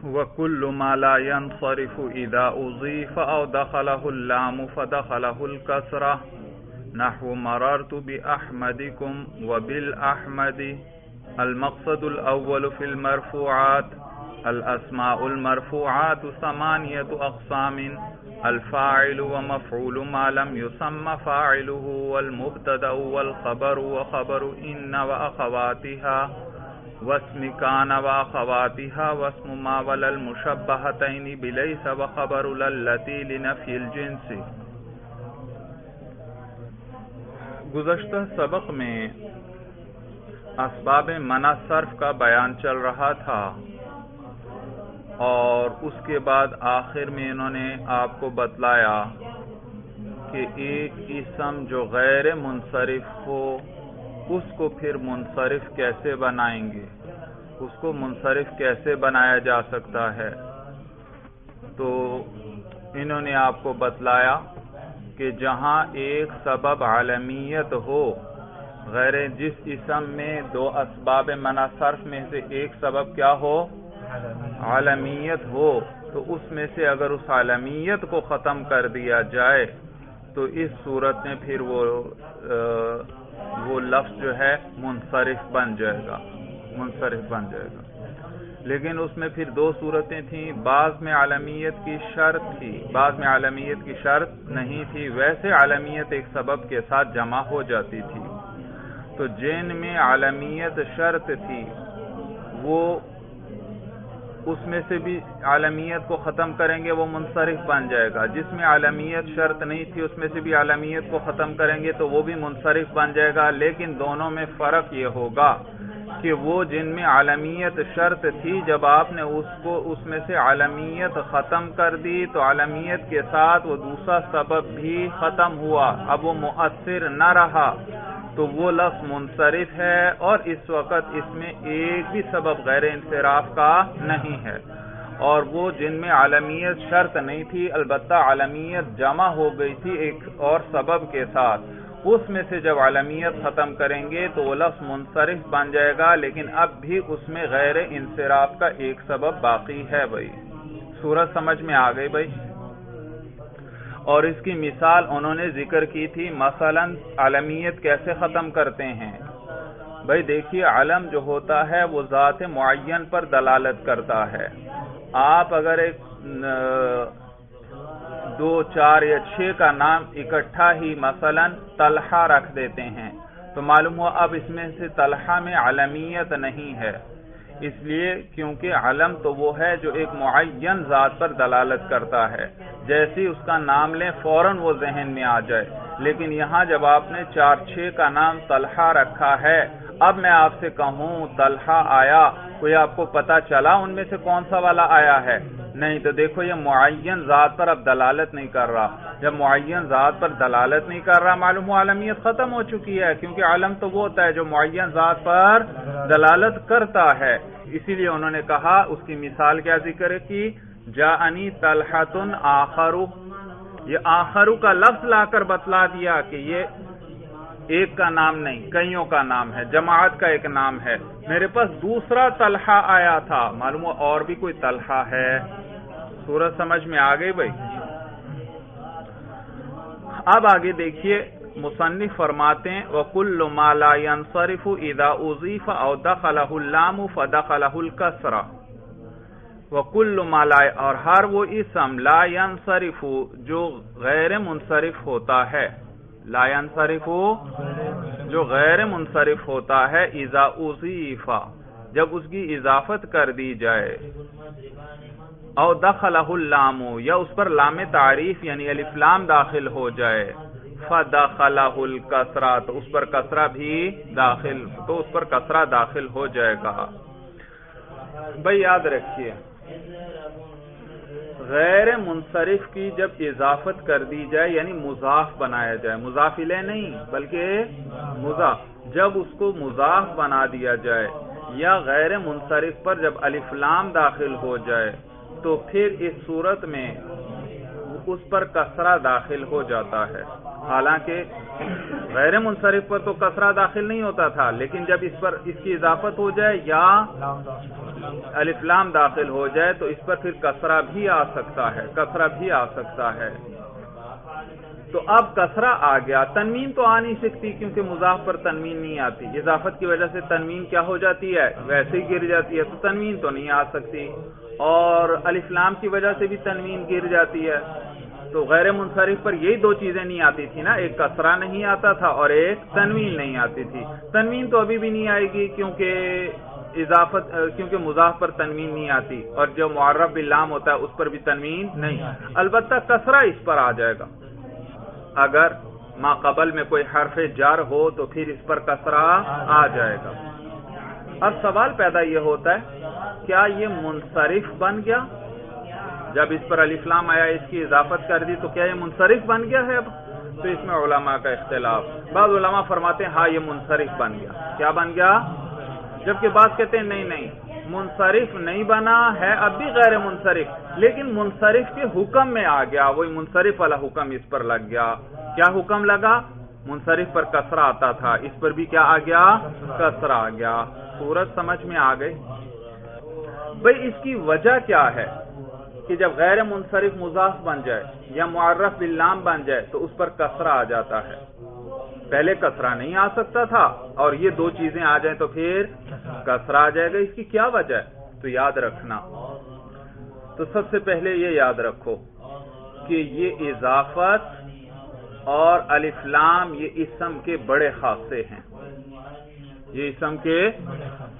وَكُلُّ مَا لَا يَنْصَرِفُ إِذَا أُضِيفَ أَوْ دَخَلَهُ اللَّامُ فَدَخَلَهُ الْكَسْرَةُ نحو مررت بأحمدكم وبالأحمد. المقصد الأول في المرفوعات. الأسماء المرفوعات 8 أقسام: الفاعل ومفعول ما لم يسمى فاعله، والمبتدأ والخبر وخبر إن وأخواتها، واسم كان وأخواتها، واسم ما ولا المشبهتين بليس، وخبر للتي لنفي الجنس. گزشتہ سبق میں اسباب منع صرف کا بیان چل رہا تھا، اور اس کے بعد آخر میں انہوں نے آپ کو بتلایا کہ ایک اسم جو غیر منصرف ہو اس کو پھر منصرف کیسے بنائیں گے، اس کو منصرف کیسے بنایا جا سکتا ہے. تو انہوں نے آپ کو بتلایا کہ جہاں ایک سبب عالمیت ہو، غیر جس اسم میں 2 اسباب منع صرف میں سے ایک سبب کیا ہو، عالمیت ہو، تو اس میں سے اگر اس عالمیت کو ختم کر دیا جائے تو اس صورت میں پھر وہ لفظ جو ہے منصرف بن جائے گا. لیکن اس میں پھر 2 صورتیں تھیں، بعض میں عالمیت کی شرط تھی، بعض میں عالمیت کی شرط نہیں تھی. ویسے عالمیت ایک سبب کے ساتھ جمع ہو جاتی تھی. تو جن میں عالمیت شرط تھی وہ اس میں سے بھی عالمیت کو ختم کریں گے، وہ منصرف بن جائے گا. جس میں عالمیت شرط نہیں تھی اس میں سے بھی عالمیت کو ختم کریں گے تو وہ بھی منصرف بن جائے گا. لیکن دونوں میں فرق یہ ہوگا کہ وہ جن میں عالمیت شرط تھی، جب آپ نے اس میں سے عالمیت ختم کر دی تو عالمیت کے ساتھ وہ دوسرا سبب بھی ختم ہوا، اب وہ مؤثر نہ رہا، تو وہ لفظ منصرف ہے. اور اس وقت اس میں ایک بھی سبب غیر انصراف کا نہیں ہے. اور وہ جن میں عالمیت شرط نہیں تھی البتہ عالمیت جمع ہو گئی تھی ایک اور سبب کے ساتھ، اس میں سے جب عالمیت ختم کریں گے تو وہ لفظ منصرف بن جائے گا، لیکن اب بھی اس میں غیر انصراف کا ایک سبب باقی ہے. بھائی صورت سمجھ میں آ گئی بھائی. اور اس کی مثال انہوں نے ذکر کی تھی، مثلا عالمیت کیسے ختم کرتے ہیں. بھائی دیکھیے، علم جو ہوتا ہے وہ ذات معین پر دلالت کرتا ہے. آپ اگر ایک 2 4 یا 6 کا نام اکٹھا ہی مثلا طلحہ رکھ دیتے ہیں تو معلوم ہوا اب اس میں سے طلحہ میں عالمیت نہیں ہے، اس لیے کیونکہ علم تو وہ ہے جو ایک معین ذات پر دلالت کرتا ہے، جیسے ہی اس کا نام لیں فوراً وہ ذہن میں آ جائے. لیکن یہاں جب آپ نے 4 6 کا نام طلحہ رکھا ہے، اب میں آپ سے کہوں طلحہ آیا، کوئی آپ کو پتا چلا ان میں سے کون سا والا آیا ہے؟ نہیں. تو دیکھو یہ معین ذات پر اب دلالت نہیں کر رہا. جب معین ذات پر دلالت نہیں کر رہا معلوم ہوا عالمیت ختم ہو چکی ہے، کیونکہ علم تو وہ ہوتا ہے جو معین ذات پر دلالت کرتا ہے. اسی لیے انہوں نے کہا، اس کی مثال کیا ذکر کی، جاءنی طلحۃ آخر. یہ آخر کا لفظ لا کر بتلا دیا کہ یہ ایک کا نام نہیں، کئیوں کا نام ہے، جماعت کا ایک نام ہے. میرے پاس دوسرا طلحہ آیا تھا، معلوم ہوا اور بھی کوئی طلحہ ہے. صورت سمجھ میں آ گئی بھائی. اب آگے دیکھیے، مصنف فرماتے ہیں وَكُلُّ مَا لَا يَنصَرِفُ إِذَا أُضِيفَ أَوْ دَخَلَهُ اللَّامُ فَدَخَلَهُ الْكَسْرَةُ. وَكُلُّ مَا لَا، اور ہر وہ اسم لا ينصرف جو غیر منصرف ہوتا ہے، لا ينصرف جو غیر منصرف ہوتا ہے، اذا اضیف جب اس کی اضافت کر دی جائے، او دخلہ اللام یا اس پر لام تعریف یعنی الف لام داخل ہو جائے، فدخلہ الکسرہ تو اس پر کسرہ بھی داخل ہو جائے گا. بھئی یاد رکھیے، غیر منصرف کی جب اضافت کر دی جائے یعنی مضاف بنایا جائے، مضاف الیہ نہیں بلکہ مضاف، جب اس کو مضاف بنا دیا جائے یا غیر منصرف پر جب الف لام داخل ہو جائے تو پھر اس صورت میں اس پر کسرہ داخل ہو جاتا ہے. حالانکہ غیر منصرف پر تو کسرہ داخل نہیں ہوتا تھا، لیکن جب اس پر اس کی اضافت ہو جائے یا الف لام داخل ہو جائے تو اس پر پھر کسرہ بھی آ سکتا ہے، کسرہ بھی آ سکتا ہے۔ تو اب کسرہ آ گیا، تنوین تو آ نہیں سکتی کیونکہ مضاف پر تنوین نہیں آتی، اضافت کی وجہ سے تنوین کیا ہو جاتی ہے، ویسے ہی گر جاتی ہے، تو تنوین تو نہیں آ سکتی، اور الف لام کی وجہ سے بھی تنوین گر جاتی ہے۔ تو غیر منصرف پر یہی دو چیزیں نہیں آتی تھی نا، ایک کسرہ نہیں آتا تھا اور ایک تنوین نہیں آتی تھی۔ تنوین تو ابھی بھی نہیں آئے گی کیونکہ مضاف پر تنوین نہیں آتی، اور جو معرف باللام ہوتا ہے اس پر بھی تنوین نہیں، البتہ کسرہ اس پر آ جائے گا۔ اگر ما قبل میں کوئی حرف جر ہو تو پھر اس پر کسرہ آ جائے گا۔ اب سوال پیدا یہ ہوتا ہے کیا یہ منصرف بن گیا؟ جب اس پر الف لام آیا، اس کی اضافت کر دی، تو کیا یہ منصرف بن گیا ہے؟ اب تو اس میں علماء کا اختلاف، بعض علماء فرماتے ہیں ہاں یہ منصرف بن گیا۔ کیا بن گیا؟ جبکہ بعض کہتے ہیں نہیں منصرف نہیں بنا ہے، اب بھی غیر منصرف، لیکن منصرف کے حکم میں آ گیا، وہی منصرف والا حکم اس پر لگ گیا۔ کیا حکم لگا؟ منصرف پر کسرہ آتا تھا، اس پر بھی کیا آ گیا؟ کسرہ آ گیا۔ صورت سمجھ میں آ گئی؟ بھئی اس کی وجہ کیا ہے کہ جب غیر منصرف مضاف بن جائے یا معرف باللام بن جائے تو اس پر کسرہ آ جاتا ہے، پہلے کسرہ نہیں آ سکتا تھا، اور یہ دو چیزیں آ جائیں تو پھر کسرہ آ جائے گا۔ اس کی کیا وجہ ہے؟ تو یاد رکھنا، تو سب سے پہلے یہ یاد رکھو کہ یہ اضافت اور الف لام یہ اسم کے بڑے خاصے ہیں، یہ اسم کے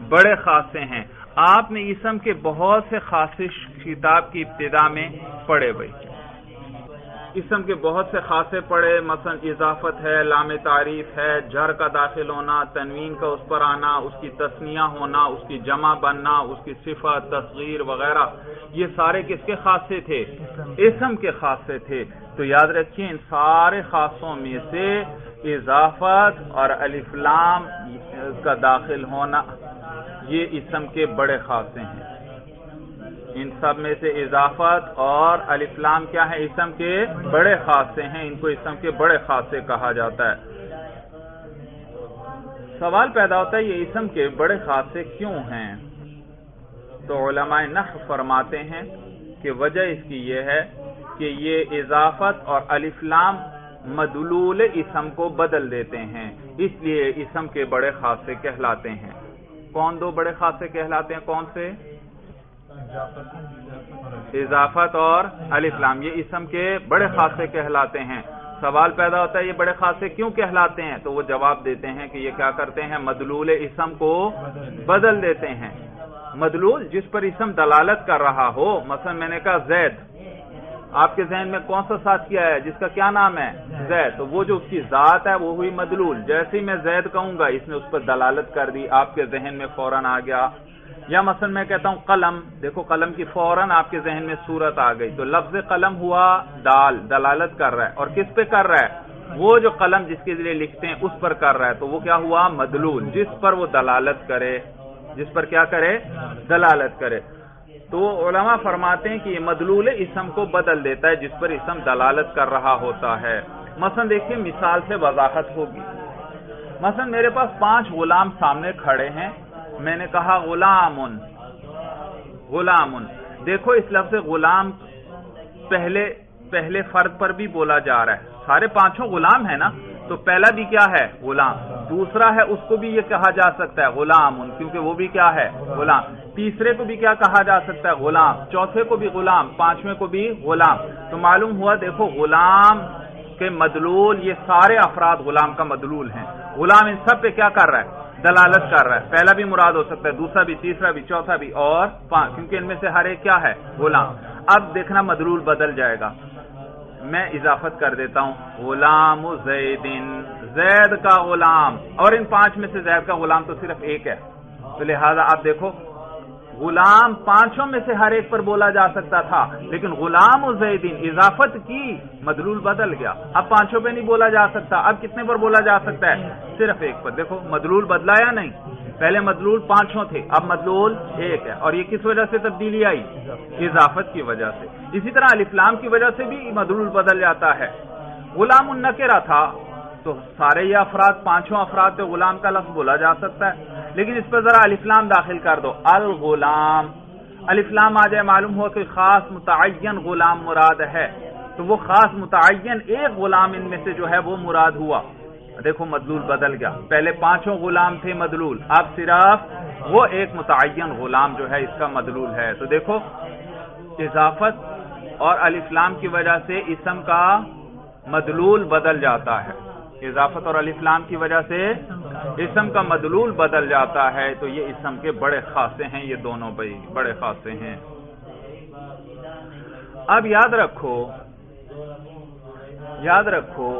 بڑے خاصے ہیں۔ آپ نے اسم کے بہت سے خاصے کتاب کی ابتدا میں پڑھے ہوئے، اسم کے بہت سے خاصے پڑھے، مثلا اضافت ہے، لام تعریف ہے، جر کا داخل ہونا، تنوین کا اس پر آنا، اس کی تثنیہ ہونا، اس کی جمع بننا، اس کی صفت، تصغیر وغیرہ، یہ سارے کس کے خاصے تھے؟ اسم کے خاصے تھے۔ تو یاد رکھیں ان سارے خاصوں میں سے اضافت اور الف لام کا داخل ہونا یہ اسم کے بڑے خاصے ہیں۔ ان سب میں سے اضافت اور الف لام کیا ہے؟ اسم کے بڑے خاصے ہیں، ان کو اسم کے بڑے خاصے کہا جاتا ہے۔ سوال پیدا ہوتا ہے یہ اسم کے بڑے خاصے کیوں ہیں؟ تو علماء نحو فرماتے ہیں کہ وجہ اس کی یہ ہے کہ یہ اضافت اور الف لام مدلول اسم کو بدل دیتے ہیں، اس لیے اسم کے بڑے خاصے کہلاتے ہیں۔ کون دو بڑے خاصے کہلاتے ہیں؟ کون سے؟ اضافت اور الف لام، یہ اسم کے بڑے خاصے کہلاتے ہیں۔ سوال پیدا ہوتا ہے یہ بڑے خاصے کیوں کہلاتے ہیں؟ تو وہ جواب دیتے ہیں کہ یہ کیا کرتے ہیں؟ مدلول اسم کو بدل دیتے ہیں۔ مدلول جس پر اسم دلالت کر رہا ہو، مثلا میں نے کہا زید، آپ کے ذہن میں کون سا ساتھ کیا ہے جس کا کیا نام ہے؟ زید، تو وہ جو اس کی ذات ہے وہ ہوئی مدلول، جیسے ہی میں زید کہوں گا اس نے اس پر دلالت کر دی، آپ کے ذہن میں فوراً آ گیا۔ یا مثلا میں کہتا ہوں قلم، دیکھو قلم کی فوراً آپ کے ذہن میں صورت آ گئی، تو لفظ قلم ہوا دال، دلالت کر رہا ہے، اور کس پہ کر رہا ہے؟ وہ جو قلم جس کے ذریعے لکھتے ہیں اس پر کر رہا ہے، تو وہ کیا ہوا؟ مدلول، جس پر وہ دلالت کرے، جس پر کیا کرے؟ دلالت کرے۔ تو علماء فرماتے ہیں کہ یہ مدلول اسم کو بدل دیتا ہے جس پر اسم دلالت کر رہا ہوتا ہے۔ مثلا دیکھیں مثال سے وضاحت ہوگی، مثلا میرے پاس 5 غلام سامنے کھڑے ہیں، میں نے کہا غلامن، غلامن، دیکھو اس لفظ غلام پہلے فرد پر بھی بولا جا رہا ہے، سارے 5 غلام ہیں نا، تو پہلا بھی کیا ہے؟ غلام، دوسرا ہے اس کو بھی یہ کہا جا سکتا ہے غلامن، کیونکہ وہ بھی کیا ہے؟ غلام، تیسرے کو بھی کیا کہا جا سکتا ہے؟ غلام، چوتھے کو بھی غلام، 5ویں کو بھی غلام۔ تو معلوم ہوا دیکھو غلام کے مدلول یہ سارے افراد غلام کا مدلول ہیں، غلام ان سب پہ کیا کر رہا ہے؟ دلالت کر رہا ہے، پہلا بھی مراد ہو سکتا ہے، دوسرا بھی، تیسرا بھی، چوتھا بھی، اور 5، کیونکہ ان میں سے ہر ایک کیا ہے؟ غلام۔ اب دیکھنا مدلول بدل جائے گا، میں اضافت کر دیتا ہوں غلام زیدن، زید کا غلام، اور ان 5 میں سے زید کا غلام تو صرف ایک ہے، تو لہذا آپ دیکھو غلام 5 میں سے ہر ایک پر بولا جا سکتا تھا، لیکن غلام و زیدین اضافت کی مدلول بدل گیا، اب 5 پہ نہیں بولا جا سکتا، اب کتنے پر بولا جا سکتا ہے؟ صرف ایک پر۔ دیکھو مدلول بدلا یا نہیں؟ پہلے مدلول 5 تھے، اب مدلول 1 ہے، اور یہ کس وجہ سے تبدیلی آئی؟ اضافت کی وجہ سے۔ اسی طرح الف لام کی وجہ سے بھی مدلول بدل جاتا ہے۔ غلام النکرہ تھا تو سارے یہ افراد 5 افراد پہ غلام کا لفظ بولا جا سکتا ہے، لیکن اس پر ذرا الف لام داخل کر دو، الغلام، الف لام آ جائے، معلوم ہوا کہ خاص متعین غلام مراد ہے، تو وہ خاص متعین ایک غلام ان میں سے جو ہے وہ مراد ہوا۔ دیکھو مدلول بدل گیا، پہلے 5 غلام تھے مدلول، اب صرف وہ ایک متعین غلام جو ہے اس کا مدلول ہے۔ تو دیکھو اضافت اور الف لام کی وجہ سے اسم کا مدلول بدل جاتا ہے، اضافت اور الف لام کی وجہ سے اسم کا مدلول بدل جاتا ہے، تو یہ اسم کے بڑے خاصے ہیں، یہ دونوں بھائی بڑے خاصے ہیں۔ اب یاد رکھو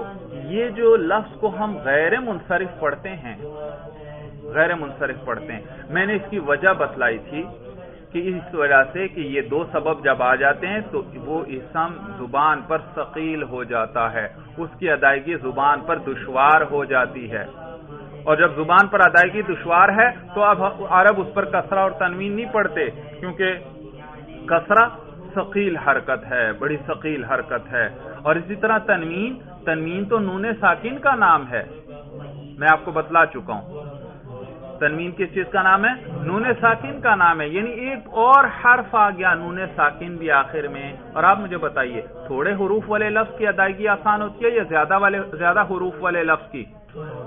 یہ جو لفظ کو ہم غیر منصرف پڑھتے ہیں، غیر منصرف پڑھتے ہیں، میں نے اس کی وجہ بتلائی تھی کہ اس وجہ سے کہ یہ 2 سبب جب آ جاتے ہیں تو وہ اسم زبان پر ثقیل ہو جاتا ہے، اس کی ادائیگی زبان پر دشوار ہو جاتی ہے، اور جب زبان پر ادائیگی دشوار ہے تو اب عرب اس پر کسرہ اور تنوین نہیں پڑھتے، کیونکہ کسرہ ثقیل حرکت ہے، بڑی ثقیل حرکت ہے، اور اسی طرح تنوین تو نون ساکن کا نام ہے، میں آپ کو بتلا چکا ہوں تنوین کس چیز کا نام ہے، نون ساکن کا نام ہے، یعنی ایک اور حرف آ گیا نون ساکن بھی آخر میں۔ اور آپ مجھے بتائیے تھوڑے حروف والے لفظ کی ادائیگی آسان ہوتی ہے یا زیادہ حروف والے لفظ کی؟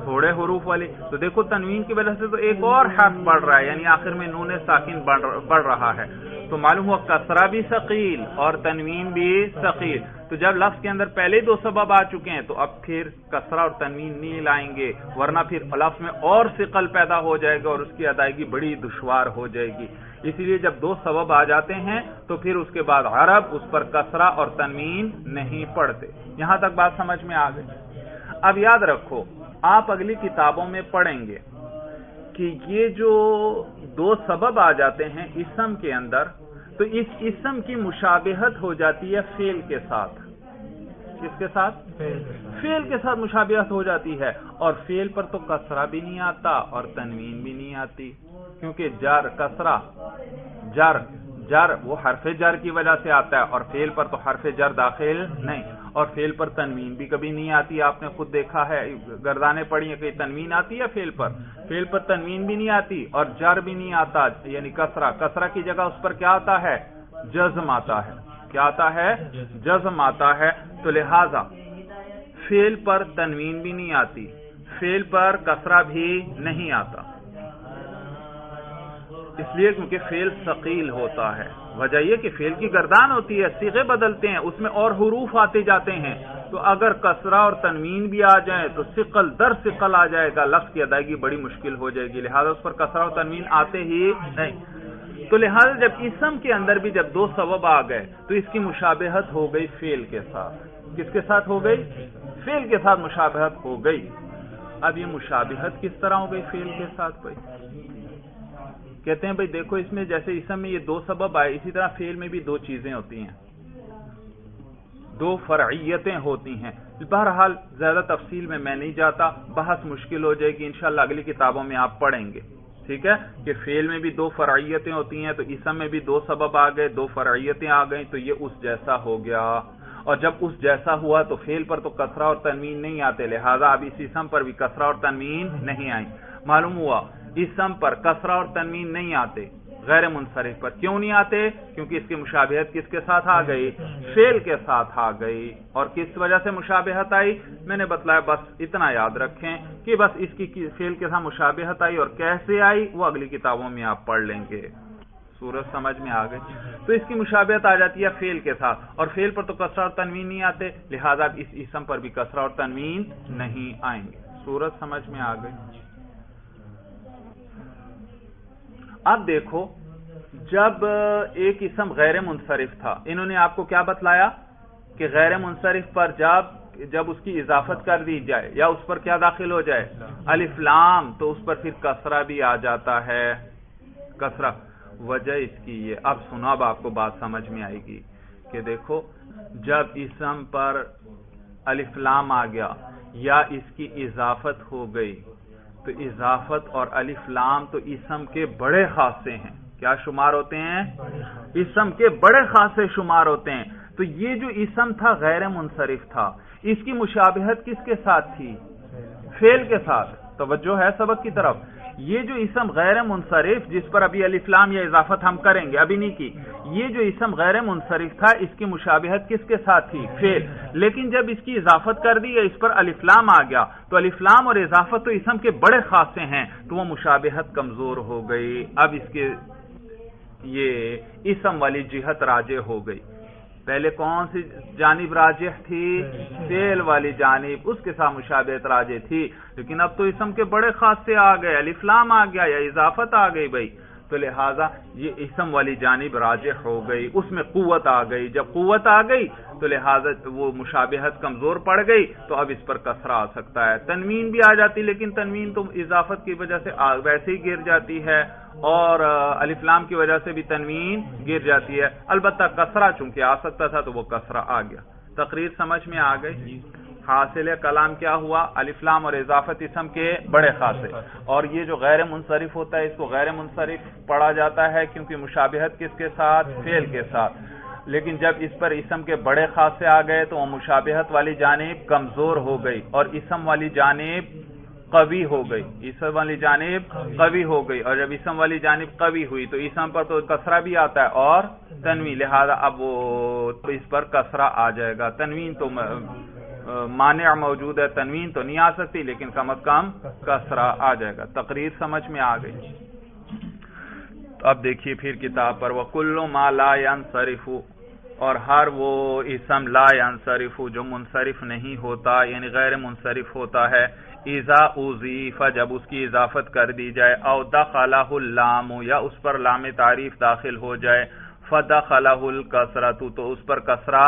تھوڑے حروف والے۔ تو دیکھو تنوین کی وجہ سے تو ایک اور حرف بڑھ رہا ہے، یعنی آخر میں نون ساکن بڑھ رہا ہے، تو معلوم ہوا کسرہ بھی ثقیل اور تنوین بھی ثقیل۔ تو جب لفظ کے اندر پہلے 2 سبب آ چکے ہیں تو اب پھر کسرہ اور تنوین نہیں لائیں گے، ورنہ پھر لفظ میں اور ثقل پیدا ہو جائے گا اور اس کی ادائیگی بڑی دشوار ہو جائے گی۔ اسی لیے جب 2 سبب آ جاتے ہیں تو پھر اس کے بعد عرب اس پر کسرہ اور تنوین نہیں پڑھتے۔ یہاں تک بات سمجھ میں آ گئی۔ اب یاد رکھو آپ اگلی کتابوں میں پڑھیں گے کہ یہ جو 2 سبب آ جاتے ہیں اسم کے اندر، تو اس اسم کی مشابہت ہو جاتی ہے فعل کے ساتھ۔ کس کے ساتھ؟ فعل کے ساتھ مشابہت ہو جاتی ہے، اور فعل پر تو کسرہ بھی نہیں آتا اور تنوین بھی نہیں آتی، کیونکہ کسرہ جر وہ حرف جر کی وجہ سے آتا ہے، اور فعل پر تو حرف جر داخل نہیں، اور فعل پر تنوین بھی کبھی نہیں آتی۔ آپ نے خود دیکھا ہے، گردانے پڑھی ہیں کہ تنوین آتی ہے فعل پر تنوین بھی نہیں آتی اور جر بھی نہیں آتا، یعنی کسرہ کی جگہ اس پر کیا آتا ہے؟ جزم آتا ہے۔ کیا آتا ہے؟ جزم آتا ہے۔ تو لہذا فعل پر تنوین بھی نہیں آتی، فعل پر کسرہ بھی نہیں آتا، اس لیے کیونکہ فعل ثقیل ہوتا ہے۔ وجہ یہ کہ فعل کی گردان ہوتی ہے، صیغے بدلتے ہیں، اس میں اور حروف آتے جاتے ہیں، تو اگر کسرہ اور تنوین بھی آ جائیں تو ثقل در ثقل آ جائے گا، لفظ کی ادائیگی بڑی مشکل ہو جائے گی، لہذا اس پر کسرہ اور تنوین آتے ہی نہیں۔ تو لہذا جب اسم کے اندر بھی جب 2 سبب آ گئے تو اس کی مشابہت ہو گئی فعل کے ساتھ۔ کس کے ساتھ ہو گئی؟ فعل کے ساتھ مشابہت ہو گئی۔ اب یہ مشابہت کس طرح ہو گئی فعل کے ساتھ؟ بھائی کہتے ہیں بھائی دیکھو اس میں جیسے اسم میں یہ 2 سبب آئے، اسی طرح فعل میں بھی 2 چیزیں ہوتی ہیں، 2 فرعیتیں ہوتی ہیں۔ بہرحال زیادہ تفصیل میں نہیں جاتا، بحث مشکل ہو جائے گی، انشاءاللہ اگلی کتابوں میں آپ پڑھیں گے، ٹھیک ہے، کہ فعل میں بھی 2 فرعیتیں ہوتی ہیں، تو اسم میں بھی 2 سبب آ گئے، 2 فرعیتیں آ گئیں، تو یہ اس جیسا ہو گیا، اور جب اس جیسا ہوا تو فعل پر تو کسرہ اور تنوین نہیں آتے، لہذا اب اس اسم پر بھی کسرہ اور تنوین نہیں آئیں۔ معلوم ہوا اسم پر کسرہ اور تنوین نہیں آتے، غیر منصرف پر کیوں نہیں آتے؟ کیونکہ اس کی مشابہت کس کے ساتھ آ گئی؟ فعل کے ساتھ آ گئی۔ اور کس وجہ سے مشابہت آئی؟ میں نے بتلایا، بس اتنا یاد رکھیں کہ بس اس کی فعل کے ساتھ مشابہت آئی، اور کیسے آئی وہ اگلی کتابوں میں آپ پڑھ لیں گے۔ صورت سمجھ میں آ گئی؟ تو اس کی مشابہت آ جاتی ہے فعل کے ساتھ، اور فعل پر تو کسرہ اور تنوین نہیں آتے، لہذا اس اسم پر بھی کسرہ اور تنوین نہیں آئیں گے۔ صورت سمجھ میں آ گئی؟ اب دیکھو جب ایک اسم غیر منصرف تھا، انہوں نے آپ کو کیا بتلایا کہ غیر منصرف پر جب اس کی اضافت کر دی جائے یا اس پر کیا داخل ہو جائے؟ الف لام، تو اس پر پھر کسرہ بھی آ جاتا ہے، کسرہ۔ وجہ اس کی یہ، اب سنا، اب آپ کو بات سمجھ میں آئے گی کہ دیکھو جب اسم پر الف لام آ گیا یا اس کی اضافت ہو گئی، تو اضافت اور الف لام تو اسم کے بڑے خاصے ہیں، کیا شمار ہوتے ہیں؟ اسم کے بڑے خاصے شمار ہوتے ہیں۔ تو یہ جو اسم تھا غیر منصرف تھا، اس کی مشابہت کس کے ساتھ تھی؟ فعل کے ساتھ۔ توجہ ہے سبق کی طرف، یہ جو اسم غیر منصرف جس پر ابھی الف لام یا اضافت ہم کریں گے، ابھی نہیں کی، یہ جو اسم غیر منصرف تھا اس کی مشابہت کس کے ساتھ تھی؟ فعل. لیکن جب اس کی اضافت کر دی یا اس پر الف لام آ گیا تو الف لام اور اضافت تو اسم کے بڑے خاصے ہیں، تو وہ مشابہت کمزور ہو گئی. اب اس کے یہ اسم والی جہت راجح ہو گئی. پہلے کون سی جانب راجح تھی؟ فعل والی جانب، اس کے ساتھ مشابہت راجح تھی. لیکن اب تو اسم کے بڑے خاصے آ گئے، الف لام آ گیا یا اضافت آ گئی بھائی، تو لہٰذا یہ اسم والی جانب راجح ہو گئی، اس میں قوت آ گئی. جب قوت آ گئی تو لہٰذا وہ مشابہت کمزور پڑ گئی، تو اب اس پر کسرہ آ سکتا ہے. تنوین بھی آ جاتی، لیکن تنوین تو اضافت کی وجہ سے ویسے ہی گر جاتی ہے، اور الف لام کی وجہ سے بھی تنوین گر جاتی ہے. البتہ کسرہ چونکہ آ سکتا تھا تو وہ کسرہ آ گیا. تقریر سمجھ میں آ گئی؟ حاصل کلام کیا ہوا؟ الف لام اور اضافت اسم کے بڑے خاصے. اور یہ جو غیر منصرف ہوتا ہے اس کو غیر منصرف پڑھا جاتا ہے کیونکہ مشابہت کس کے ساتھ؟ فعل کے ساتھ. لیکن جب اس پر اسم کے بڑے خاصے آ گئے تو وہ مشابہت والی جانب کمزور ہو گئی اور اسم والی جانب قوی ہو گئی. اسم والی جانب قوی ہو گئی، اور جب اسم والی جانب قوی ہوئی تو اسم پر تو کسرہ بھی آتا ہے اور تنوین، لہذا اب وہ اس پر کسرہ آ جائے گا. تنوین تو مانع موجود ہے، تنوین تو نہیں آ سکتی، لیکن کم از کم کسرہ آ جائے گا. تقریر سمجھ میں آ گئی؟ اب دیکھیے پھر کتاب پر، وَكُلُّ مَا لَا يَنصَرِفُ، اور ہر وہ اسم لا ينصرف جو منصرف نہیں ہوتا یعنی غیر منصرف ہوتا ہے، اذا اضیف جب اس کی اضافت کر دی جائے، او دخلہ اللام یا اس پر لام تعریف داخل ہو جائے، فدخلہ الکسرۃ تو اس پر کسرہ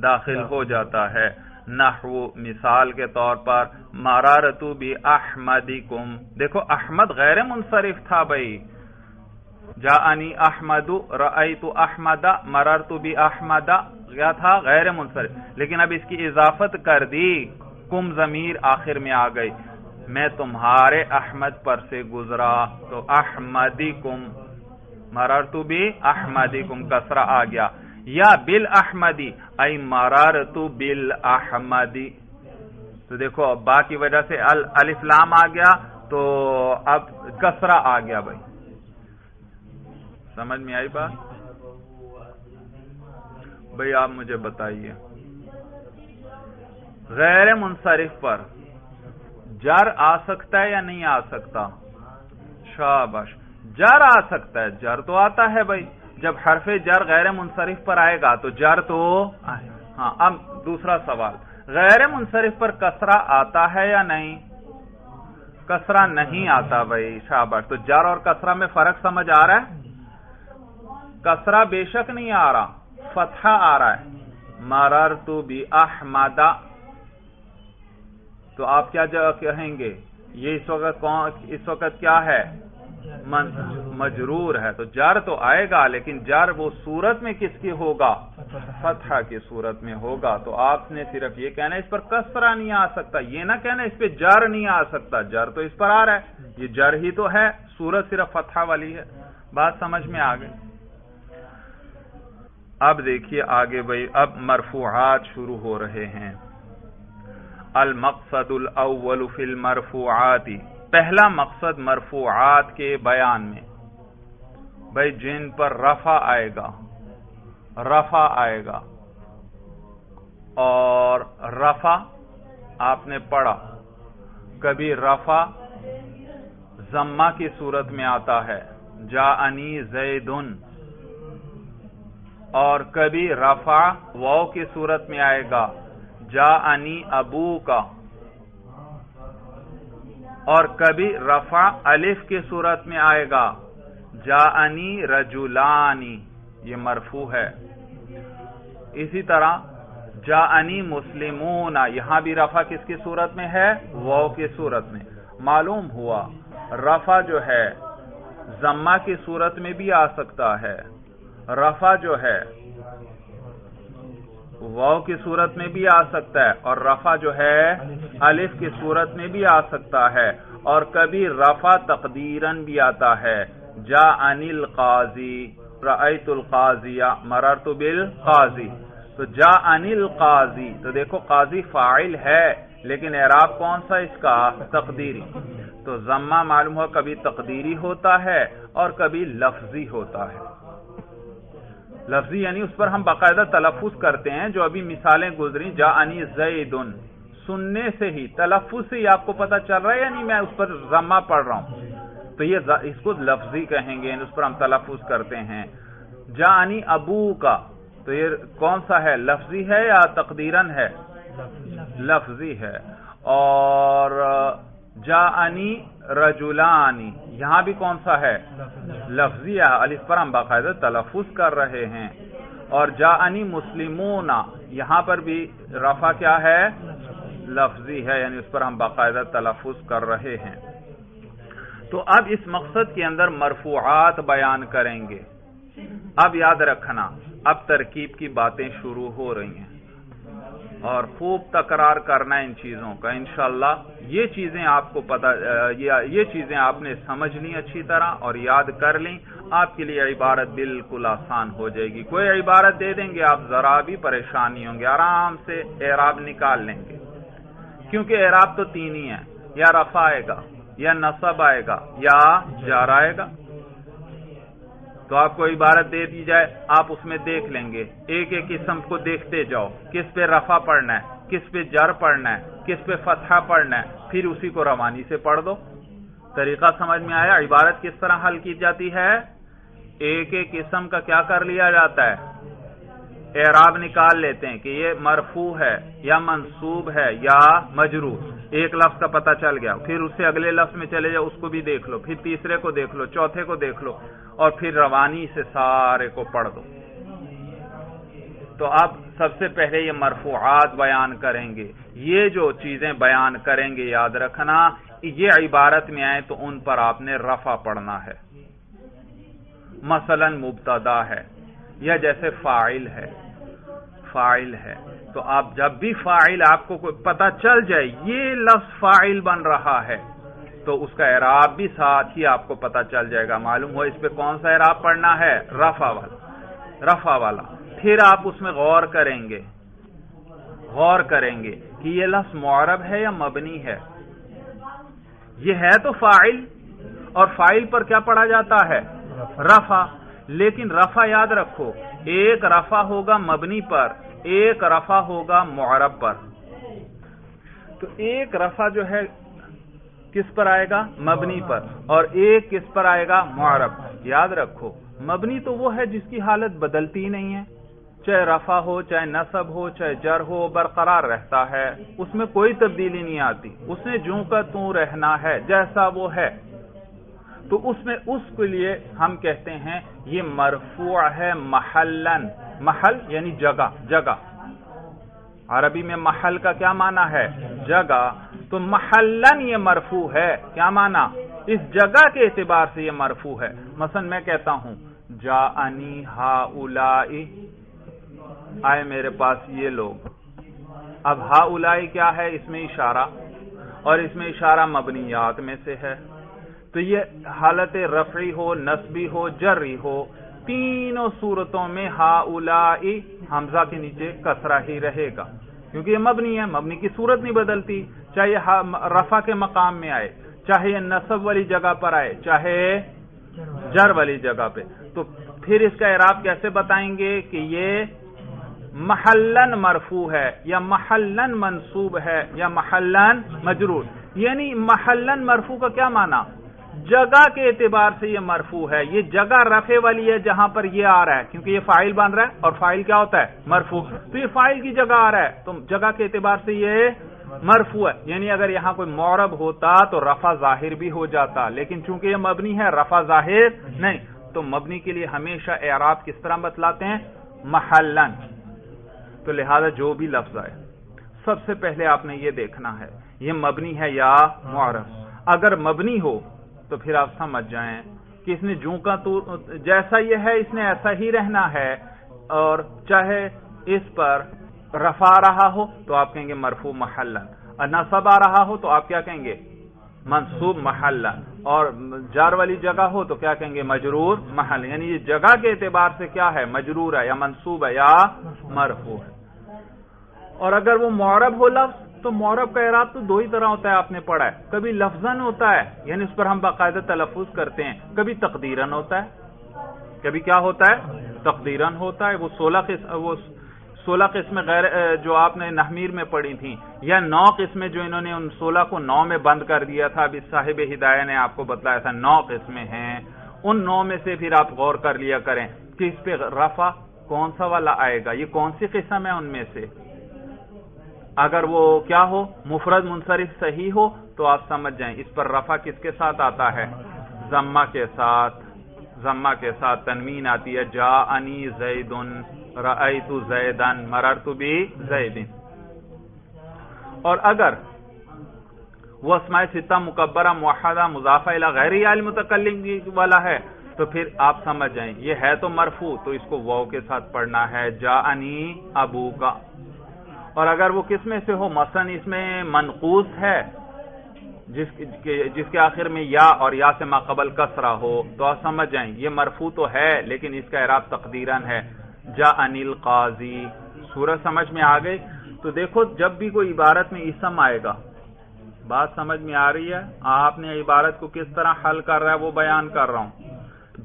داخل ہو جاتا ہے. نحو مثال کے طور پر مررت باحمدکم، دیکھو احمد غیر منصرف تھا بھائی، جاءنی احمد، رأیت احمد، مررت باحمد، کیا تھا؟ غیر منصرف. لیکن اب اس کی اضافت کر دی، کم ضمیر آخر میں آ گئی، میں تمہارے احمد پر سے گزرا، تو احمدکم، مررت باحمدکم کسرہ آ گیا. یا بالاحمدی ای مررت بالاحمدی، تو دیکھو با کی وجہ سے الف لام آ گیا تو اب کسرہ آ گیا بھائی. سمجھ میں آئی بات؟ بھائی آپ مجھے بتائیے، غیر منصرف پر جر آ سکتا ہے یا نہیں آ سکتا؟ شاباش، جر آ سکتا ہے. جر تو آتا ہے بھائی، جب حرف جر غیر منصرف پر آئے گا تو جر تو ہاں. اب دوسرا سوال، غیر منصرف پر کسرہ آتا ہے یا نہیں؟ کسرہ نہیں آتا بھائی. شاباش، تو جر اور کسرہ میں فرق سمجھ آ رہا ہے؟ کسرہ بے شک نہیں آ رہا، فتحہ آ رہا ہے. مررت باحمد، تو آپ کیا کہیں گے؟ یہ اس وقت کیا ہے؟ مجرور ہے. تو جر تو آئے گا، لیکن جر وہ صورت میں کس کی ہوگا؟ فتحہ کی صورت میں ہوگا. تو آپ نے صرف یہ کہنا ہے اس پر کسرہ نہیں آ سکتا، یہ نہ کہنا اس پہ جر نہیں آ سکتا. جر تو اس پر آ رہا ہے، یہ جر ہی تو ہے، صورت صرف فتحہ والی ہے. بات سمجھ میں آ گئی؟ اب دیکھیے آگے بھائی، اب مرفوعات شروع ہو رہے ہیں. المقصد الاول فی المرفوعات، پہلا مقصد مرفوعات کے بیان میں بھائی جن پر رفع آئے گا، اور رفع آپ نے پڑھا کبھی رفع ضمہ کی صورت میں آتا ہے، جاءنی زیدن، اور کبھی رفع واو کی صورت میں آئے گا، جاءنی ابوکا، اور کبھی رفع الف کی صورت میں آئے گا، جاءنی رجلانی، یہ مرفوع ہے. اسی طرح جاءنی مسلمون، یہاں بھی رفع کس کی صورت میں ہے؟ واو کی صورت میں. معلوم ہوا رفع جو ہے ضمہ کی صورت میں بھی آ سکتا ہے، رفع جو ہے واو کی صورت میں بھی آ سکتا ہے، اور رفع جو ہے الف کی صورت میں بھی آ سکتا ہے، اور کبھی رفع تقدیرن بھی آتا ہے، جاءنی القاضی، رأیت القاضی، مررت بالقاضی. تو جاءنی القاضی، تو دیکھو قاضی فاعل ہے لیکن اعراب کون سا اس کا؟ تقدیری. تو ضمہ معلوم ہوا کبھی تقدیری ہوتا ہے اور کبھی لفظی ہوتا ہے. لفظی یعنی اس پر ہم باقاعدہ تلفظ کرتے ہیں. جو ابھی مثالیں گزری جاءنی زیدن، سننے سے ہی تلفظ سے ہی آپ کو پتا چل رہا ہے یعنی میں اس پر ضمہ پڑھ رہا ہوں، تو یہ اس کو لفظی کہیں گے، اس پر ہم تلفظ کرتے ہیں. جاءنی ابو کا، تو یہ کون سا ہے، لفظی ہے یا تقدیرن ہے؟ لفظی ہے. اور جاءنی رجلانی، یہاں بھی کون سا ہے، لفظی ہے، الف پر ہم باقاعدہ تلفظ کر رہے ہیں. اور جاءنی مسلمون، یہاں پر بھی رفع کیا ہے، لفظی ہے، یعنی اس پر ہم باقاعدہ تلفظ کر رہے ہیں. تو اب اس مقصد کے اندر مرفوعات بیان کریں گے. اب یاد رکھنا، اب ترکیب کی باتیں شروع ہو رہی ہیں اور خوب تکرار کرنا ان چیزوں کا انشاءاللہ. یہ چیزیں آپ کو یہ چیزیں آپ نے سمجھ لیں اچھی طرح اور یاد کر لیں، آپ کے لیے عبارت بالکل آسان ہو جائے گی. کوئی عبارت دے دیں گے آپ ذرا بھی پریشان نہیں ہوں گے، آرام سے اعراب نکال لیں گے. کیونکہ اعراب تو تین ہی ہیں، یا رفع آئے گا یا نصب آئے گا یا جار آئے گا. تو آپ کو عبارت دے دی جائے، آپ اس میں دیکھ لیں گے، ایک ایک قسم کو دیکھتے جاؤ، کس پہ رفع پڑھنا ہے، کس پہ جر پڑھنا ہے، کس پہ فتحہ پڑھنا ہے، پھر اسی کو روانی سے پڑھ دو. طریقہ سمجھ میں آیا؟ عبارت کس طرح حل کی جاتی ہے، ایک ایک قسم کا کیا کر لیا جاتا ہے، اعراب نکال لیتے ہیں کہ یہ مرفوع ہے یا منصوب ہے یا مجرور. ایک لفظ کا پتہ چل گیا، پھر اس سے اگلے لفظ میں چلے جاؤ، اس کو بھی دیکھ لو، پھر تیسرے کو دیکھ لو، چوتھے کو دیکھ لو، اور پھر روانی سے سارے کو پڑھ دو. تو اب سب سے پہلے یہ مرفوعات بیان کریں گے. یہ جو چیزیں بیان کریں گے یاد رکھنا، یہ عبارت میں آئے تو ان پر آپ نے رفع پڑھنا ہے. مثلا مبتدا ہے، یا جیسے فاعل ہے، تو آپ جب بھی فاعل آپ کو پتہ چل جائے یہ لفظ فاعل بن رہا ہے تو اس کا اعراب بھی ساتھ ہی آپ کو پتہ چل جائے گا. معلوم ہو اس پہ کون سا اعراب پڑھنا ہے، رفع والا. پھر آپ اس میں غور کریں گے کہ یہ لفظ معرب ہے یا مبنی ہے. یہ ہے تو فاعل، اور فاعل پر کیا پڑھا جاتا ہے، رفع. لیکن رفع یاد رکھو، ایک رفع ہوگا مبنی پر، ایک رفع ہوگا معرب پر. تو ایک رفع جو ہے کس پر آئے گا، مبنی پر، اور ایک کس پر آئے گا، معرب. یاد رکھو مبنی تو وہ ہے جس کی حالت بدلتی نہیں ہے، چاہے رفع ہو، چاہے نصب ہو، چاہے جر ہو، برقرار رہتا ہے، اس میں کوئی تبدیلی نہیں آتی، اس نے جوں کا توں رہنا ہے جیسا وہ ہے. تو اس کے لیے ہم کہتے ہیں یہ مرفوع ہے محلن. محل یعنی جگہ. عربی میں محل کا کیا معنی ہے، جگہ. تو محلن یہ مرفوع ہے، کیا معنی، اس جگہ کے اعتبار سے یہ مرفوع ہے. مثلا میں کہتا ہوں جاءنی ہؤلاء، آئے میرے پاس یہ لوگ. اب ہؤلاء کیا ہے، اس میں اشارہ، اور اس میں اشارہ مبنیات میں سے ہے. تو یہ حالت رفعی ہو، نصبی ہو، جری ہو، تینوں صورتوں میں ہؤلاء حمزہ کے نیچے کسرہ ہی رہے گا، کیونکہ یہ مبنی ہے، مبنی کی صورت نہیں بدلتی، چاہے رفع کے مقام میں آئے، چاہے یہ نصب والی جگہ پر آئے، چاہے جر والی جگہ پہ. تو پھر اس کا اعراب کیسے بتائیں گے کہ یہ محلن مرفوع ہے یا محلن منصوب ہے یا محلن مجرور. یعنی محلن مرفوع کا کیا معنی، جگہ کے اعتبار سے یہ مرفوع ہے. یہ جگہ رفع والی ہے جہاں پر یہ آ رہا ہے، کیونکہ یہ فاعل بن رہا ہے، اور فاعل کیا ہوتا ہے، مرفوع. تو یہ فاعل کی جگہ آ رہا ہے، تو جگہ کے اعتبار سے یہ مرفوع ہے. یعنی اگر یہاں کوئی معرب ہوتا تو رفع ظاہر بھی ہو جاتا، لیکن چونکہ یہ مبنی ہے رفع ظاہر نہیں. تو مبنی کے لیے ہمیشہ اعراب کس طرح بتلاتے ہیں، محلن. تو لہذا جو بھی لفظ آئے سب سے پہلے آپ نے یہ دیکھنا ہے یہ مبنی ہے یا معرب. اگر مبنی ہو تو پھر آپ سمجھ جائیں کہ اس نے جوں کا تو جیسا یہ ہے اس نے ایسا ہی رہنا ہے، اور چاہے اس پر رفع رہا ہو تو آپ کہیں گے مرفوع محلن، اور نصب آ رہا ہو تو آپ کیا کہیں گے، منصوب محلن، اور جار والی جگہ ہو تو کیا کہیں گے، مجرور محل. یعنی یہ جگہ کے اعتبار سے کیا ہے، مجرور ہے یا منصوب ہے یا مرفوع ہے. اور اگر وہ معرب ہو لفظ تو معرب کا اعراب تو دو ہی طرح ہوتا ہے، آپ نے پڑھا ہے، کبھی لفظاً ہوتا ہے یعنی اس پر ہم باقاعدہ تلفظ کرتے ہیں، کبھی تقدیراً ہوتا ہے، کبھی کیا ہوتا ہے تقدیراً ہوتا ہے۔ وہ 16 قسمیں غیر جو آپ نے نحمیر میں پڑھی تھیں، یا 9 قسمیں جو انہوں نے ان 16 کو 9 میں بند کر دیا تھا، ابھی صاحب ہدایہ نے آپ کو بتلایا تھا 9 قسمیں ہیں، ان 9 میں سے پھر آپ غور کر لیا کریں کہ اس پہ رفع کون سا والا آئے گا، یہ کون سی قسم ہے ان میں سے۔ اگر وہ کیا ہو مفرد منصرف صحیح ہو تو آپ سمجھ جائیں اس پر رفع کس کے ساتھ آتا ہے، ضمہ کے ساتھ، ضمہ کے ساتھ تنوین آتی ہے، جاءنی زید رأیت زیدن مررت بزید۔ اور اگر وہ اسماء ستہ مکبرہ موحدہ مضافہ الی غیر المتکلم والا ہے تو پھر آپ سمجھ جائیں یہ ہے تو مرفوع تو اس کو واو کے ساتھ پڑھنا ہے، جاءنی ابوکا۔ اور اگر وہ کس میں سے ہو مثلا اس میں منقوص ہے جس کے آخر میں یا اور یا سے ما قبل کسرہ ہو تو آپ سمجھ جائیں یہ مرفوع تو ہے لیکن اس کا اعراب تقدیراً ہے، جاءنی القاضی۔ سورج سمجھ میں آ گئی؟ تو دیکھو جب بھی کوئی عبارت میں اسم آئے گا، بات سمجھ میں آ رہی ہے؟ آپ نے عبارت کو کس طرح حل کر رہا ہے وہ بیان کر رہا ہوں۔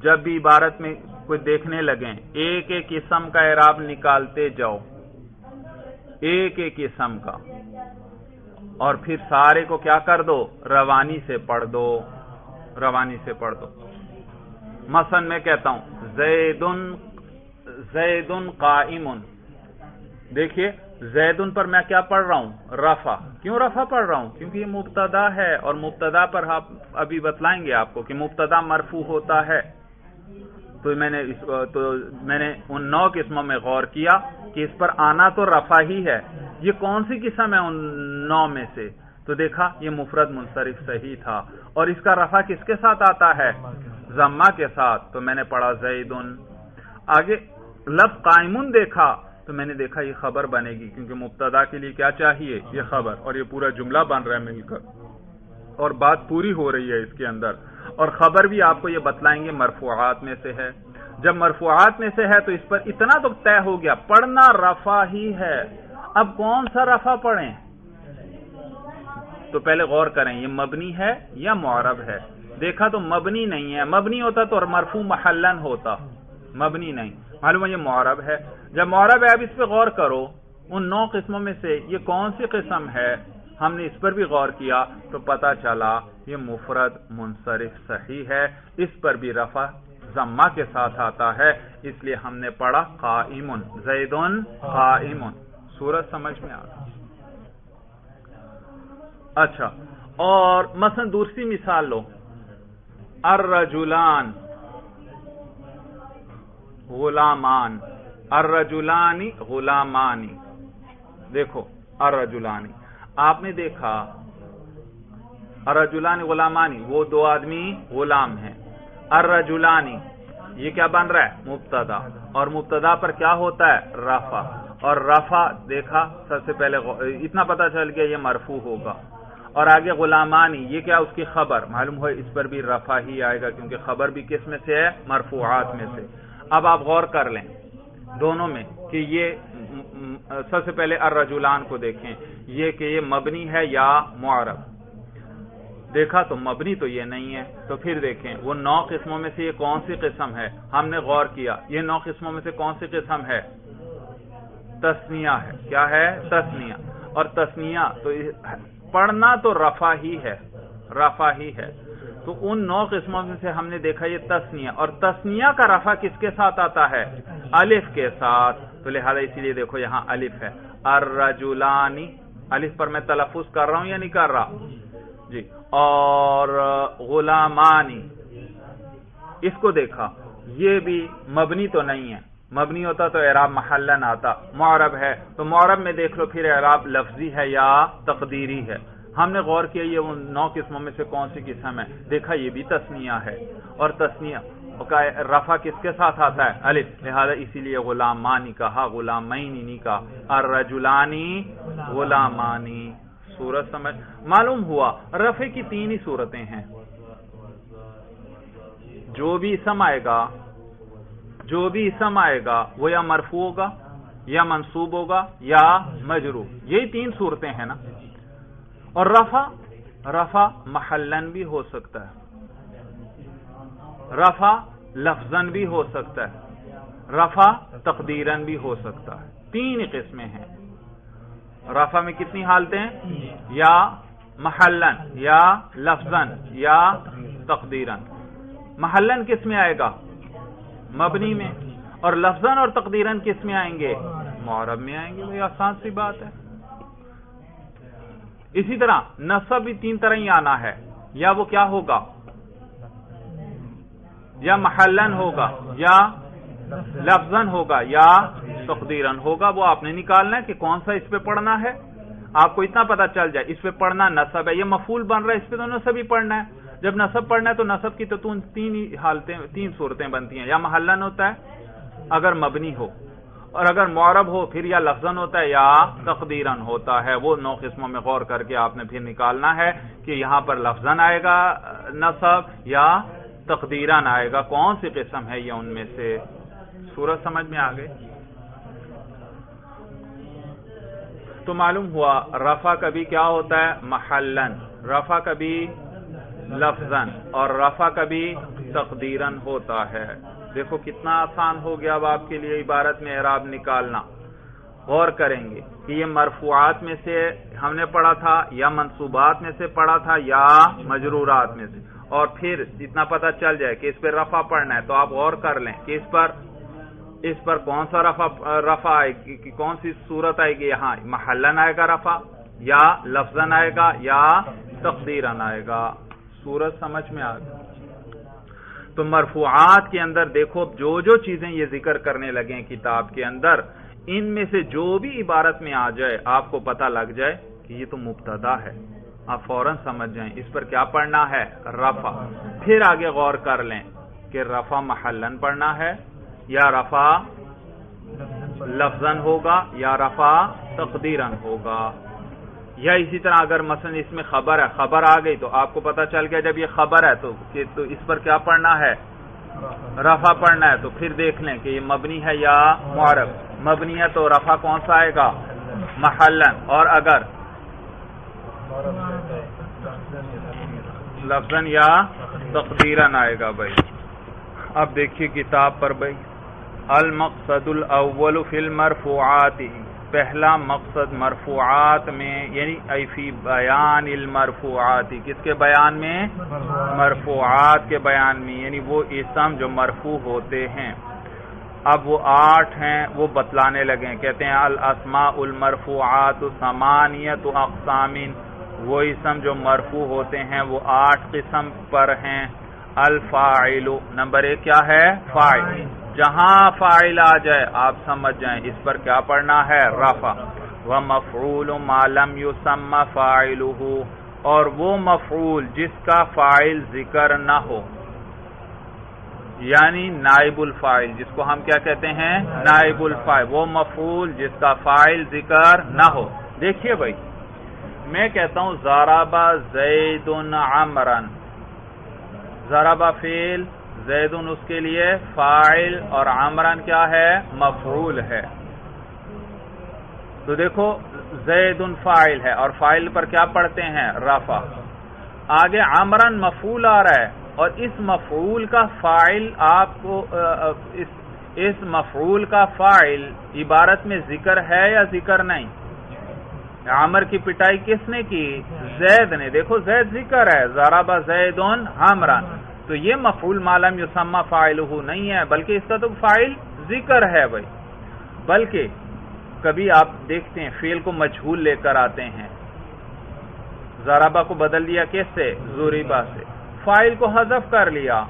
جب بھی عبارت میں کوئی دیکھنے لگیں ایک ایک اسم کا اعراب نکالتے جاؤ، ایک ایک اسم کا، اور پھر سارے کو کیا کر دو روانی سے پڑھ دو، روانی سے پڑھ دو۔ مثلا میں کہتا ہوں زیدن قائم، دیکھیے زیدن پر میں کیا پڑھ رہا ہوں رفع، کیوں رفع پڑھ رہا ہوں کیونکہ یہ مبتدا ہے، اور مبتدا پر آپ ابھی بتلائیں گے آپ کو کہ مبتدا مرفوع ہوتا ہے۔ تو میں نے ان 9 قسموں میں غور کیا کہ اس پر آنا تو رفع ہی ہے، یہ کون سی قسم ہے ان 9 میں سے؟ تو دیکھا یہ مفرد منصرف صحیح تھا، اور اس کا رفع کس کے ساتھ آتا ہے ضمہ کے ساتھ، تو میں نے پڑھا زیدن۔ آگے لفظ قائمون دیکھا تو میں نے دیکھا یہ خبر بنے گی کیونکہ مبتدا کے لیے کیا چاہیے یہ خبر، اور یہ پورا جملہ بن رہا ہے مل کر اور بات پوری ہو رہی ہے اس کے اندر۔ اور خبر بھی آپ کو یہ بتلائیں گے مرفوعات میں سے ہے، جب مرفوعات میں سے ہے تو اس پر اتنا تو طے ہو گیا پڑھنا رفع ہی ہے۔ اب کون سا رفع پڑھیں تو پہلے غور کریں یہ مبنی ہے یا معرب ہے۔ دیکھا تو مبنی نہیں ہے، مبنی ہوتا تو مرفوع محلن ہوتا، مبنی نہیں، معلوم ہے یہ معرب ہے۔ جب معرب ہے اب اس پہ غور کرو ان 9 قسموں میں سے یہ کون سی قسم ہے، ہم نے اس پر بھی غور کیا تو پتا چلا یہ مفرد منصرف صحیح ہے، اس پر بھی رفع ضمہ کے ساتھ آتا ہے، اس لیے ہم نے پڑھا قائم، زیدن قائم۔ سورج سمجھ میں آ گئی؟ اچھا، اور مثلا دوسری مثال لو، الرجلان غلامان، الرجلانی غلامانی۔ دیکھو الرجلانی آپ نے دیکھا الرجلان غلامانی وہ 2 آدمی غلام ہیں، الرجلانی یہ کیا بن رہا ہے مبتدا، اور مبتدا پر کیا ہوتا ہے رفع، اور رفع دیکھا سب سے پہلے اتنا پتا چل گیا یہ مرفوع ہوگا، اور آگے غلامانی یہ کیا اس کی خبر، معلوم ہو اس پر بھی رفع ہی آئے گا کیونکہ خبر بھی کس میں سے ہے مرفوعات میں سے۔ اب آپ غور کر لیں دونوں میں کہ یہ سب سے پہلے الرجلان کو دیکھیں یہ کہ یہ مبنی ہے یا معرب، دیکھا تو مبنی تو یہ نہیں ہے، تو پھر دیکھیں وہ 9 قسموں میں سے یہ کون سی قسم ہے، ہم نے غور کیا یہ 9 قسموں میں سے کون سی قسم ہے تثنیہ ہے، کیا ہے تثنیہ، اور تثنیہ تو پڑھنا تو رفع ہی ہے، رفع ہی ہے، تو ان 9 قسموں میں سے ہم نے دیکھا یہ تثنیہ، اور تثنیہ کا رفع کس کے ساتھ آتا ہے الف کے ساتھ، تو لہذا اسی لیے دیکھو یہاں الف ہے، الرجلانی الف پر میں تلفظ کر رہا ہوں یا نہیں کر رہا جی، اور غلامانی اس کو دیکھا یہ بھی مبنی تو نہیں ہے، مبنی ہوتا تو اعراب محلن آتا، معرب ہے تو معرب میں دیکھ لو پھر اعراب لفظی ہے یا تقدیری ہے، ہم نے غور کیا یہ ان 9 قسموں میں سے کون سی قسم ہے، دیکھا یہ بھی تثنیہ ہے، اور تثنیہ کا رفع کس کے ساتھ آتا ہے الف، لہذا اسی لیے غلامانی کہا، غلامین نہیں کہا، الرجلانی غلامانی۔ صورت سمجھ معلوم ہوا رفع کی 3 ہی صورتیں ہیں، جو بھی اسم آئے گا وہ یا مرفوع ہوگا یا منصوب ہوگا یا مجرور. یہی تین صورتیں ہیں نا. اور رفع محلن بھی ہو سکتا ہے, رفع لفظن بھی ہو سکتا ہے, رفع تقدیرن بھی ہو سکتا ہے. تین قسمیں ہیں. رفع میں کتنی حالتیں ہیں؟ یا محلن, یا لفظن, یا تقدیرن. محلن کس میں آئے گا؟ مبنی میں. اور لفظن اور تقدیرن کس میں آئیں گے؟ معرب میں آئیں گے. یہ آسان سی بات ہے. اسی طرح نصب بھی تین طرح ہی آنا ہے. یا وہ کیا ہوگا؟ یا محلن ہوگا, یا لفظن ہوگا, یا تقدیرن ہوگا. وہ آپ نے نکالنا ہے کہ کون سا اس پہ پڑھنا ہے. آپ کو اتنا پتا چل جائے اس پہ پڑھنا نصب ہے, یہ مفعول بن رہا ہے, اس پہ تو نصب ہی پڑھنا ہے. جب نصب پڑھنا ہے تو نصب کی تو تین حالتیں, تین صورتیں بنتی ہیں. یا محلن ہوتا ہے اگر مبنی ہو, اور اگر معرب ہو پھر یا لفظن ہوتا ہے یا تقدیرن ہوتا ہے. وہ 9 قسموں میں غور کر کے آپ نے پھر نکالنا ہے کہ یہاں پر لفظن آئے گا نصب یا تقدیرن آئے گا. کون سی قسم ہے یہ ان میں سے؟ صورت سمجھ میں آ گئی؟ تو معلوم ہوا رفع کبھی کیا ہوتا ہے؟ محلن, رفع کبھی لفظن, اور رفع کبھی تقدیرن ہوتا ہے. دیکھو کتنا آسان ہو گیا اب آپ کے لیے عبارت میں اعراب نکالنا. غور کریں گے کہ یہ مرفوعات میں سے ہم نے پڑھا تھا, یا منصوبات میں سے پڑھا تھا, یا مجرورات میں سے. اور پھر اتنا پتہ چل جائے کہ اس پہ رفع پڑھنا ہے تو آپ غور کر لیں کہ اس پر کون سا رفع آئے گی, کون سی صورت آئے گی. یہاں محلن آئے گا رفع, یا لفظن آئے گا, یا تقدیرن آئے گا. صورت سمجھ میں آ گئی؟ تو مرفوعات کے اندر دیکھو جو چیزیں یہ ذکر کرنے لگے کتاب کے اندر, ان میں سے جو بھی عبارت میں آ جائے آپ کو پتہ لگ جائے کہ یہ تو مبتدا ہے, آپ فوراً سمجھ جائیں اس پر کیا پڑھنا ہے؟ رفع. پھر آگے غور کر لیں کہ رفع محلن پڑھنا ہے, یا رفع لفظن ہوگا, یا رفع تقدیرن ہوگا. یا اسی طرح اگر مثلا اس میں خبر ہے, خبر آ گئی تو آپ کو پتہ چل گیا جب یہ خبر ہے تو اس پر کیا پڑھنا ہے؟ رفع پڑھنا ہے. تو پھر دیکھ لیں کہ یہ مبنی ہے یا معرب. مبنی ہے تو رفع کون سا آئے گا؟ محلن. اور اگر لفظن یا تقدیرن آئے گا. بھائی اب دیکھیے کتاب پر بھائی, المقصد الاول فی المرفوعات, پہلا مقصد مرفوعات میں, یعنی فی بیان المرفوعات, کس کے بیان میں؟ مرفوعات کے بیان میں, یعنی وہ اسم جو مرفوع ہوتے ہیں. اب وہ 8 ہیں, وہ بتلانے لگے. کہتے ہیں الاسماء المرفوعات ثمانیۃ اقسام, وہ اسم جو مرفوع ہوتے ہیں وہ 8 قسم پر ہیں. الفاعل, نمبر 1 کیا ہے؟ فاعل. جہاں فاعل آ جائے آپ سمجھ جائیں اس پر کیا پڑھنا ہے؟ رفع. ومفعول ما لم یسمى فاعلہ, اور وہ مفعول جس کا فاعل ذکر نہ ہو, یعنی نائب الفاعل, جس کو ہم کیا کہتے ہیں؟ نائب الفاعل. وہ مفعول جس کا فاعل ذکر نہ ہو. دیکھیے بھائی, میں کہتا ہوں ضرب زید عمرا, ضرب فعل, زید اس کے لیے فاعل, اور عمران کیا ہے؟ مفعول ہے. تو دیکھو زید فاعل ہے, اور فاعل پر کیا پڑھتے ہیں؟ رفع. آگے عمران مفعول آ رہا ہے, اور اس مفعول کا فاعل آپ کو اس مفعول کا فاعل عبارت میں ذکر ہے یا ذکر نہیں؟ عمر کی پٹائی کس نے کی؟ زید نے. دیکھو زید ذکر ہے, ضرب زید عمرا, تو یہ مفعول ما لم یسمى فاعلہ نہیں ہے, بلکہ اس کا تو فاعل ذکر ہے بھائی. بلکہ کبھی آپ دیکھتے ہیں فعل کو مجہول لے کر آتے ہیں, ضربہ کو بدل دیا کس سے؟ ضربہ سے. فاعل کو حذف کر لیا,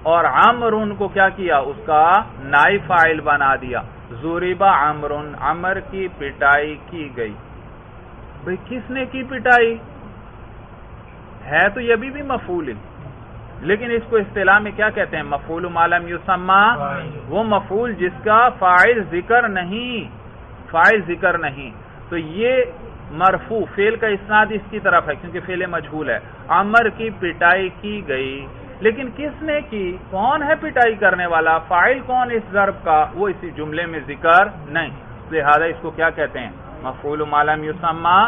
اور عمرن کو کیا کیا؟ اس کا نائب فاعل بنا دیا. ضربہ عمرن, عمر کی پٹائی کی گئی. بھئی کس نے کی پٹائی؟ ہے تو یہ بھی مفعول, لیکن اس کو اصطلاح میں کیا کہتے ہیں؟ مفعول ما لم یسمى, وہ مفعول جس کا فاعل ذکر نہیں, فاعل ذکر نہیں. تو یہ مرفوع فعل کا اسناد اس کی طرف ہے کیونکہ فعل مجہول ہے. عمر کی پٹائی کی گئی, لیکن کس نے کی؟ کون ہے پٹائی کرنے والا؟ فاعل کون اس ضرب کا؟ وہ اسی جملے میں ذکر نہیں. لہذا اس کو کیا کہتے ہیں؟ مفعول ما لم یسمى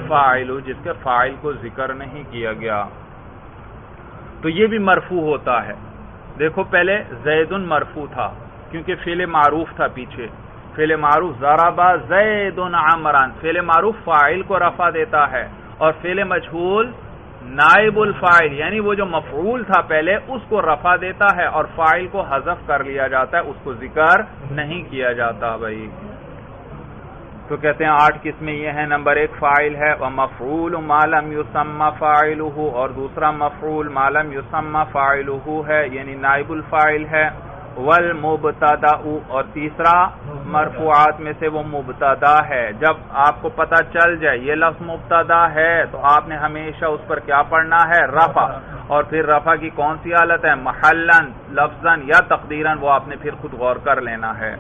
فاعل، جس کے فاعل کو ذکر نہیں کیا گیا، تو یہ بھی مرفوع ہوتا ہے۔ دیکھو پہلے زید مرفوع تھا کیونکہ فعل معروف تھا، پیچھے فعل معروف ضرب زید عمرا، فعل معروف فاعل کو رفع دیتا ہے، اور فعل مجہول نائب الفاعل یعنی وہ جو مفعول تھا پہلے اس کو رفع دیتا ہے اور فاعل کو حذف کر لیا جاتا ہے، اس کو ذکر نہیں کیا جاتا بھائی۔ تو کہتے ہیں 8 قسمیں یہ ہیں۔ نمبر 1 فاعل ہے، ومفعول ما لم یسمى فاعلہ، اور دوسرا مفعول ما لم یسمى فاعلہ ہے یعنی نائب الفاعل ہے، والمبتدا، اور تیسرا مرفوعات میں سے وہ مبتدا ہے۔ جب آپ کو پتہ چل جائے یہ لفظ مبتدا ہے تو آپ نے ہمیشہ اس پر کیا پڑھنا ہے؟ رفع، اور پھر رفع کی کون سی حالت ہے؟ محلاً، لفظاً یا تقدیراً، وہ آپ نے پھر خود غور کر لینا ہے۔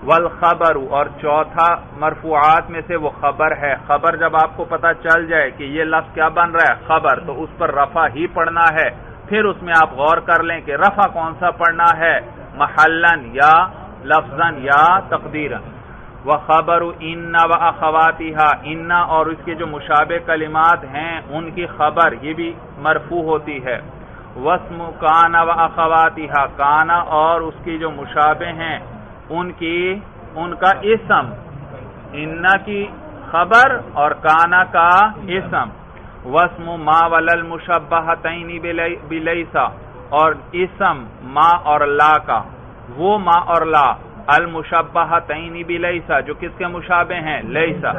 والخبر، اور چوتھا مرفوعات میں سے وہ خبر ہے۔ خبر جب آپ کو پتہ چل جائے کہ یہ لفظ کیا بن رہا ہے؟ خبر، تو اس پر رفع ہی پڑھنا ہے۔ پھر اس میں آپ غور کر لیں کہ رفع کون سا پڑھنا ہے، محلاً یا لفظاً یا تقدیراً۔ وخبر ان واخواتها، ان اور اس کے جو مشابہ کلمات ہیں ان کی خبر یہ بھی مرفوع ہوتی ہے۔ واسم کان واخواتها، کان اور اس کی جو مشابہ ہیں ان کا اسم، ان کی خبر اور کانا کا اسم۔ واسم ما وللمشبہتین بلیسا، اور اسم ما اور لا کا، وہ ما اور لا المشبہتین بلیسا جو کس کے مشابہ ہیں؟ لیسا،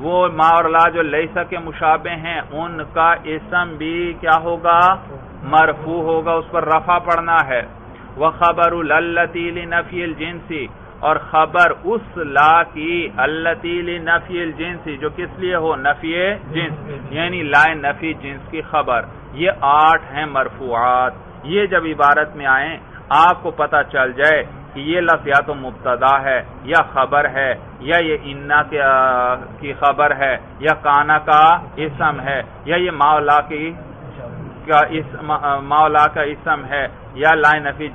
وہ ما اور لا جو لیسا کے مشابہ ہیں ان کا اسم بھی کیا ہوگا؟ مرفوع ہوگا، اس پر رفع پڑھنا ہے۔ وخبر التی لنفی الجنس، اور خبر اس لا کی التی لنفی الجنس جو کس لیے ہو؟ نفی جنس، یعنی لا نفی جنس کی خبر۔ یہ 8 ہیں مرفوعات۔ یہ جب عبارت میں آئیں آپ کو پتہ چل جائے کہ یہ لفظ یا تو مبتدا ہے یا خبر ہے یا یہ انا کی خبر ہے یا کانا کا اسم ہے یا یہ مولا کا اسم ہے یا لا نفی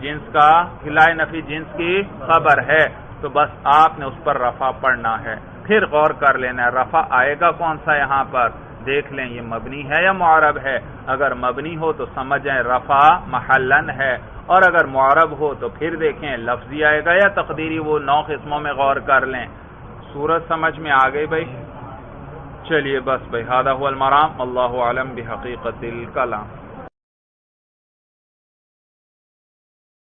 جنس کی خبر ہے، تو بس آپ نے اس پر رفع پڑھنا ہے۔ پھر غور کر لینا ہے رفع آئے گا کون سا، یہاں پر دیکھ لیں یہ مبنی ہے یا معرب ہے۔ اگر مبنی ہو تو سمجھ جائیں رفع محلاً ہے، اور اگر معرب ہو تو پھر دیکھیں لفظی آئے گا یا تقدیری، وہ 9 قسموں میں غور کر لیں۔ صورت سمجھ میں آ گئی بھائی؟ چلیے بس بھائی، ھذا ھو المرام، اللہ اعلم بحقیقت الکلام۔